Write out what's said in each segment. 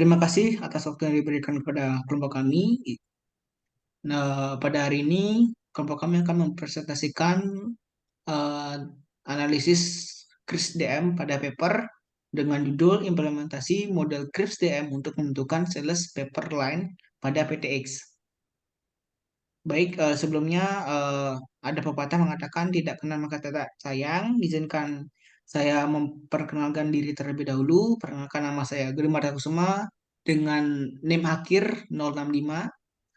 Terima kasih atas waktu yang diberikan kepada kelompok kami. Nah, pada hari ini kelompok kami akan mempresentasikan eh, analisis CRISP DM pada paper dengan judul implementasi model CRISP DM untuk menentukan sales paper line pada PTX. Baik, sebelumnya ada pepatah mengatakan tidak kenal maka tak sayang. Izinkan saya memperkenalkan diri terlebih dahulu. Perkenalkan nama saya Geri Kusuma dengan NIM akhir 065,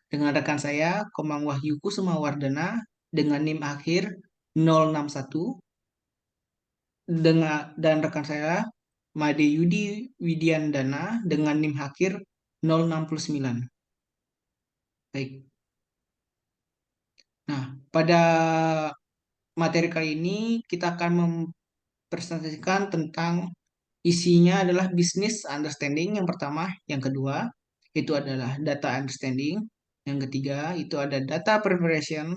dengan rekan saya Komang Wahyu Kusuma Wardana dengan NIM akhir 061, dan rekan saya Made Yudi Widiandana dengan NIM akhir 069. Baik. Nah, pada materi kali ini kita akan mempresentasikan tentang isinya adalah business understanding yang pertama, yang kedua itu adalah data understanding, yang ketiga itu ada data preparation,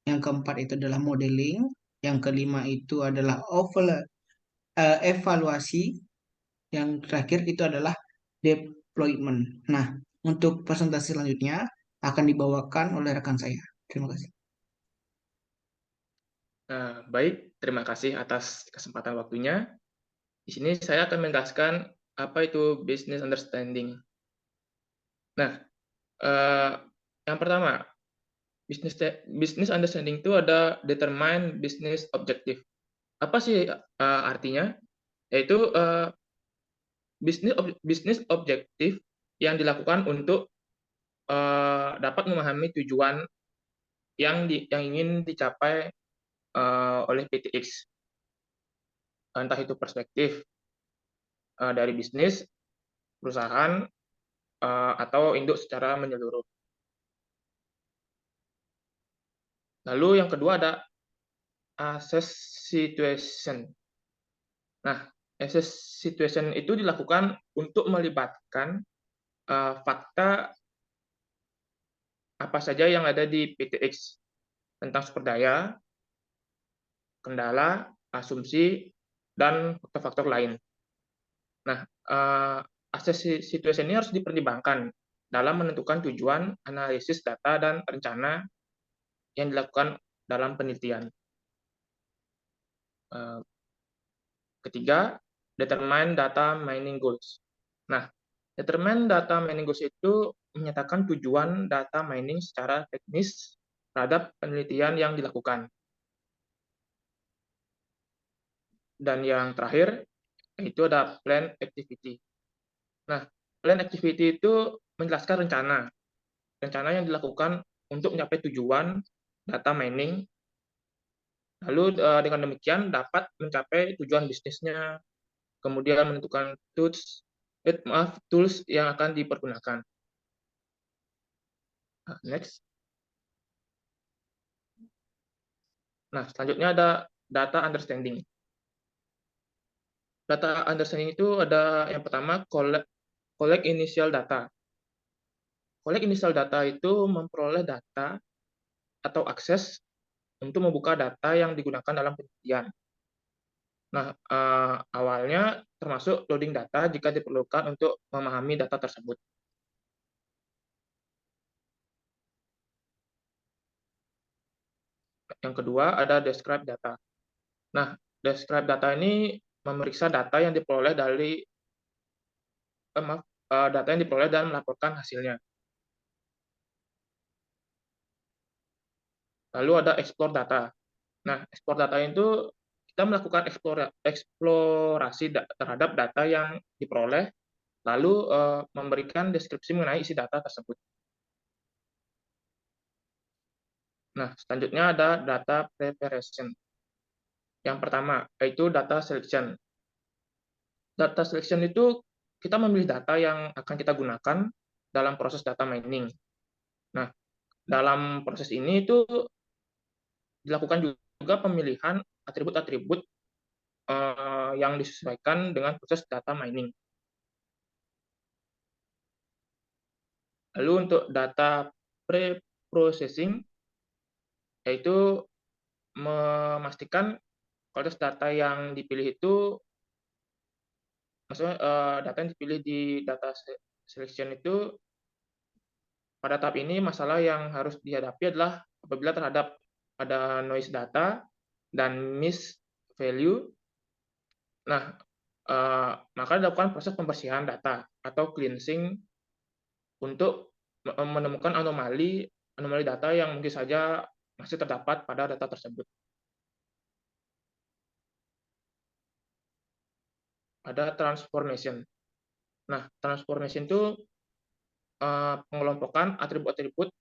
yang keempat itu adalah modeling, yang kelima itu adalah evaluasi, yang terakhir itu adalah deployment. Nah, untuk presentasi selanjutnya akan dibawakan oleh rekan saya. Terima kasih. Baik, terima kasih atas kesempatan waktunya. Di sini saya akan menjelaskan apa itu business understanding. Nah, eh, yang pertama, business understanding itu ada determine business objective. Apa sih artinya? Yaitu business objektif yang dilakukan untuk dapat memahami tujuan yang ingin dicapai oleh PTX, entah itu perspektif dari bisnis, perusahaan, atau induk secara menyeluruh. Lalu yang kedua ada assess situation. Nah, assess situation itu dilakukan untuk melibatkan fakta apa saja yang ada di PTX tentang sumber daya, kendala, asumsi, dan faktor-faktor lain. Nah, assess situation ini harus dipertimbangkan dalam menentukan tujuan, analisis data, dan rencana yang dilakukan dalam penelitian. Ketiga, determine data mining goals. Nah, determine data mining goals itu menyatakan tujuan data mining secara teknis terhadap penelitian yang dilakukan. Dan yang terakhir, itu ada plan activity. Nah, plan activity itu menjelaskan rencana. Rencana yang dilakukan untuk mencapai tujuan data mining. Lalu dengan demikian dapat mencapai tujuan bisnisnya, kemudian menentukan tools yang akan dipergunakan. Next. Nah, selanjutnya ada data understanding. Data understanding itu ada yang pertama collect initial data. Collect initial data itu memperoleh data atau akses untuk membuka data yang digunakan dalam penelitian. Nah, awalnya termasuk loading data jika diperlukan untuk memahami data tersebut. Yang kedua ada describe data. Nah, describe data ini memeriksa data yang diperoleh data yang diperoleh dan melaporkan hasilnya. Lalu ada explore data. Nah, explore data itu kita melakukan eksplorasi terhadap data yang diperoleh, lalu memberikan deskripsi mengenai isi data tersebut. Nah, selanjutnya ada data preparation. Yang pertama, yaitu data selection. Data selection itu kita memilih data yang akan kita gunakan dalam proses data mining. Nah, dalam proses ini itu dilakukan juga pemilihan atribut-atribut yang disesuaikan dengan proses data mining. Lalu untuk data pre-processing, yaitu memastikan kualitas data yang dipilih itu, maksudnya data yang dipilih di data selection itu pada tahap ini masalah yang harus dihadapi adalah apabila terhadap ada noise data dan miss value. Nah, maka dilakukan proses pembersihan data atau cleansing untuk menemukan anomali anomali data yang mungkin saja masih terdapat pada data tersebut. Ada transformation. Nah, transformation itu pengelompokan atribut-atribut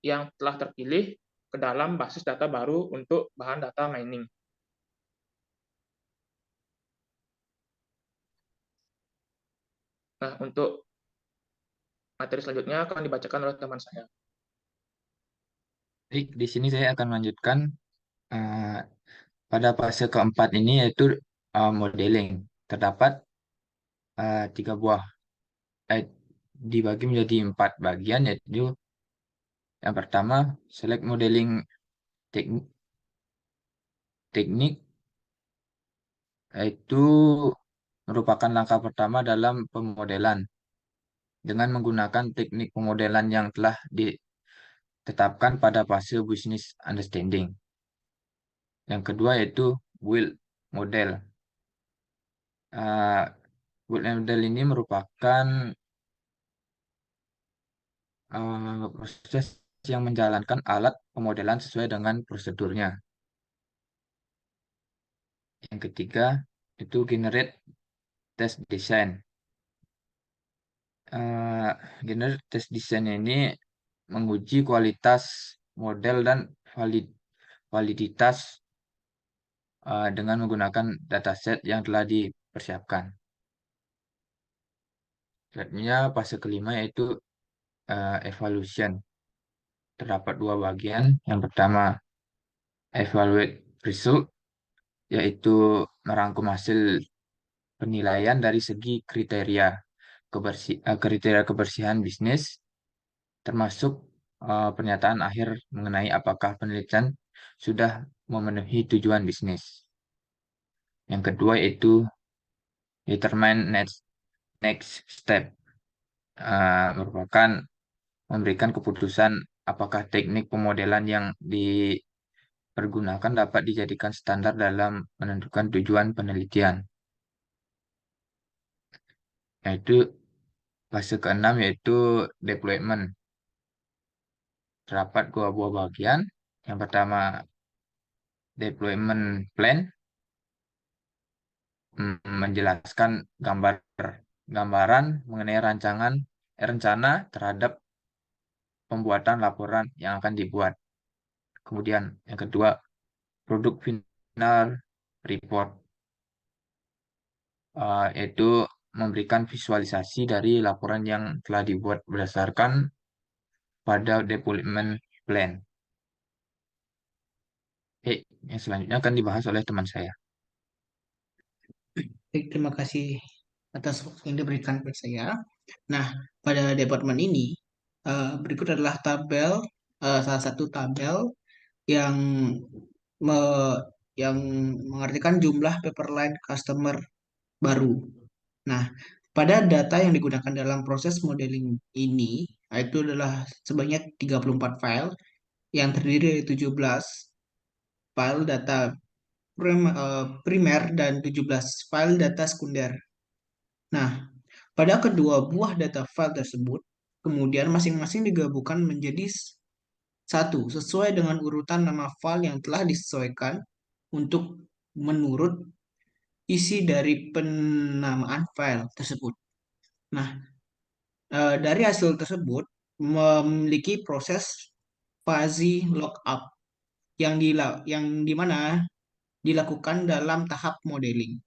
yang telah terpilih ke dalam basis data baru untuk bahan data mining. Nah, untuk materi selanjutnya akan dibacakan oleh teman saya. Baik, di sini saya akan melanjutkan eh, pada fase keempat ini, yaitu modeling. Terdapat 3 buah, eh, dibagi menjadi 4 bagian, yaitu yang pertama select modeling teknik, yaitu merupakan langkah pertama dalam pemodelan dengan menggunakan teknik pemodelan yang telah ditetapkan pada fase business understanding. Yang kedua yaitu build model. Uh, Build model ini merupakan proses yang menjalankan alat pemodelan sesuai dengan prosedurnya. Yang ketiga itu generate test design. Generate test design ini menguji kualitas model dan validitas dengan menggunakan dataset yang telah dipersiapkan. Selanjutnya fase kelima yaitu evaluation. Terdapat 2 bagian. Yang pertama evaluate result, yaitu merangkum hasil penilaian dari segi kriteria kebersihan bisnis, termasuk pernyataan akhir mengenai apakah penelitian sudah memenuhi tujuan bisnis. Yang kedua yaitu determine next step, merupakan memberikan keputusan apakah teknik pemodelan yang dipergunakan dapat dijadikan standar dalam menentukan tujuan penelitian. Yaitu fase keenam yaitu deployment. Terdapat 2 buah bagian. Yang pertama deployment plan, menjelaskan gambaran mengenai rencana terhadap pembuatan laporan yang akan dibuat. Kemudian yang kedua produk final report, yaitu memberikan visualisasi dari laporan yang telah dibuat berdasarkan pada development plan. Oke, yang selanjutnya akan dibahas oleh teman saya. Baik, terima kasih atas waktu yang diberikan kepada saya. Nah, pada departemen ini, berikut adalah salah satu tabel yang me- yang mengartikan jumlah paperline customer baru. Nah, pada data yang digunakan dalam proses modeling ini, itu adalah sebanyak 34 file yang terdiri dari 17 file data primer dan 17 file data sekunder. Nah, pada kedua buah data file tersebut, kemudian masing-masing digabungkan menjadi satu sesuai dengan urutan nama file yang telah disesuaikan untuk menurut isi dari penamaan file tersebut. Nah, dari hasil tersebut memiliki proses fuzzy lookup yang dimana dilakukan dalam tahap modeling.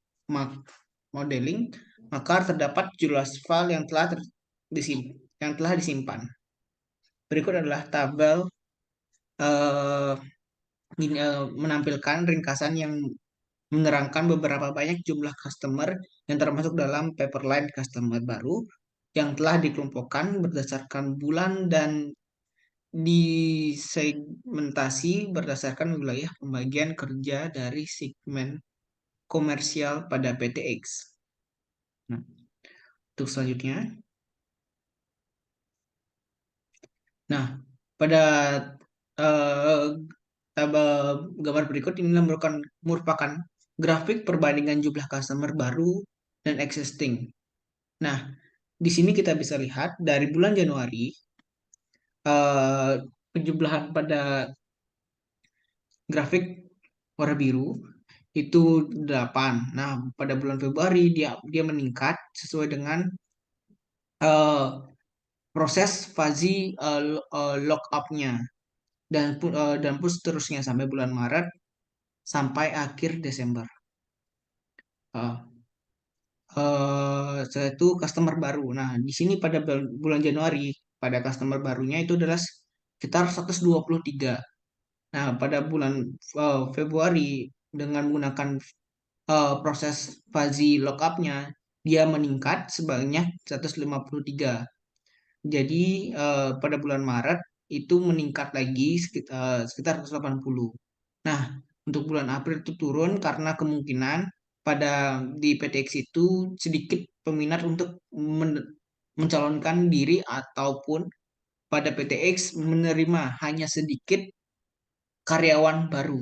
Modeling, maka terdapat jelas file yang telah disimpan. Berikut adalah tabel eh, menampilkan ringkasan yang menerangkan beberapa banyak jumlah customer yang termasuk dalam paperline customer baru yang telah dikelompokkan berdasarkan bulan dan disegmentasi berdasarkan wilayah pembagian kerja dari segmen komersial pada PTX. Nah, untuk selanjutnya, Nah, pada eh, gambar berikut ini merupakan grafik perbandingan jumlah customer baru dan existing. Nah, di sini kita bisa lihat dari bulan Januari eh, penjumlahan pada grafik warna biru itu 8. Nah, pada bulan Februari dia meningkat sesuai dengan eh, proses fuzzy lock up-nya dan pun seterusnya sampai bulan Maret sampai akhir Desember. Eh, Setelah itu customer baru. Nah, di sini pada bulan Januari pada customer barunya itu adalah sekitar 123. Nah, pada bulan Februari dengan menggunakan proses fuzzy lookup-nya dia meningkat sebanyak 153. Jadi pada bulan Maret itu meningkat lagi sekitar 180. Nah, untuk bulan April itu turun karena kemungkinan di PTX itu sedikit peminat untuk mencalonkan diri ataupun pada PTX menerima hanya sedikit karyawan baru.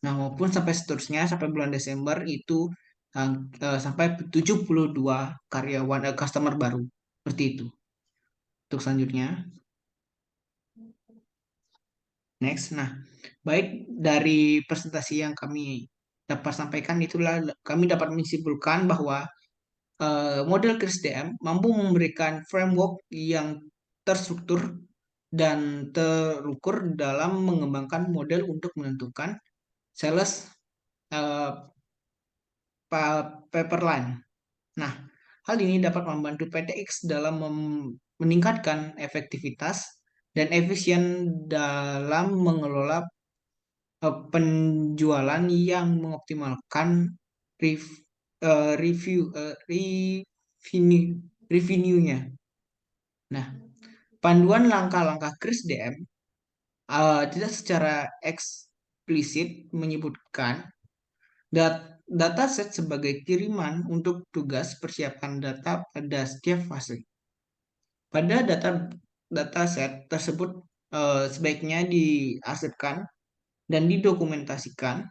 Nah, maupun sampai seterusnya sampai bulan Desember itu sampai 72 karyawan customer baru. Seperti itu. Untuk selanjutnya, next. Nah, baik dari presentasi yang kami dapat sampaikan itulah kami dapat menyimpulkan bahwa model CRISDM mampu memberikan framework yang terstruktur dan terukur dalam mengembangkan model untuk menentukan sales uh, pipeline. Nah, hal ini dapat membantu PTX dalam meningkatkan efektivitas dan efisien dalam mengelola penjualan yang mengoptimalkan rev- revenue-nya. Nah, panduan langkah-langkah Kris DM tidak secara eksplisit menyebutkan dataset sebagai kiriman untuk tugas persiapkan data pada setiap fase. Pada dataset tersebut sebaiknya diarsipkan dan didokumentasikan.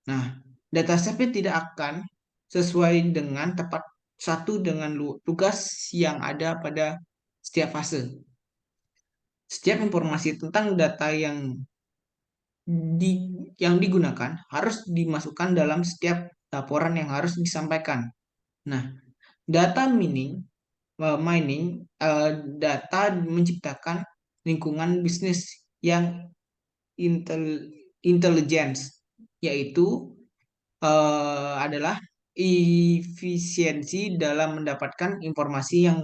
Nah, datasetnya tidak akan sesuai dengan tepat satu dengan tugas yang ada pada setiap fase. Setiap informasi tentang data di, yang digunakan harus dimasukkan dalam setiap laporan yang harus disampaikan. Nah, data mining data menciptakan lingkungan bisnis yang intelligence, yaitu adalah efisiensi dalam mendapatkan informasi yang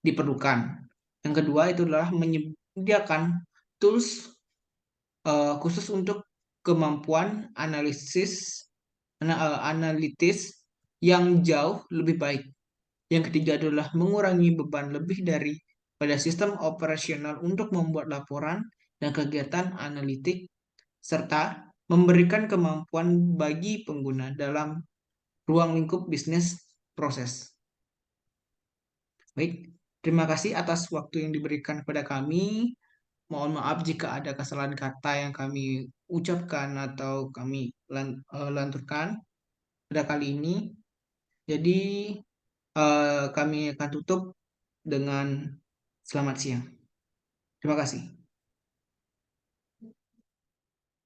diperlukan. Yang kedua itu adalah menyediakan tools khusus untuk kemampuan analitis yang jauh lebih baik. Yang ketiga adalah mengurangi beban lebih dari pada sistem operasional untuk membuat laporan dan kegiatan analitik serta memberikan kemampuan bagi pengguna dalam ruang lingkup bisnis proses. Baik, terima kasih atas waktu yang diberikan kepada kami. Mohon maaf jika ada kesalahan kata yang kami ucapkan atau kami lanturkan pada kali ini. Jadi, kami akan tutup dengan selamat siang. Terima kasih.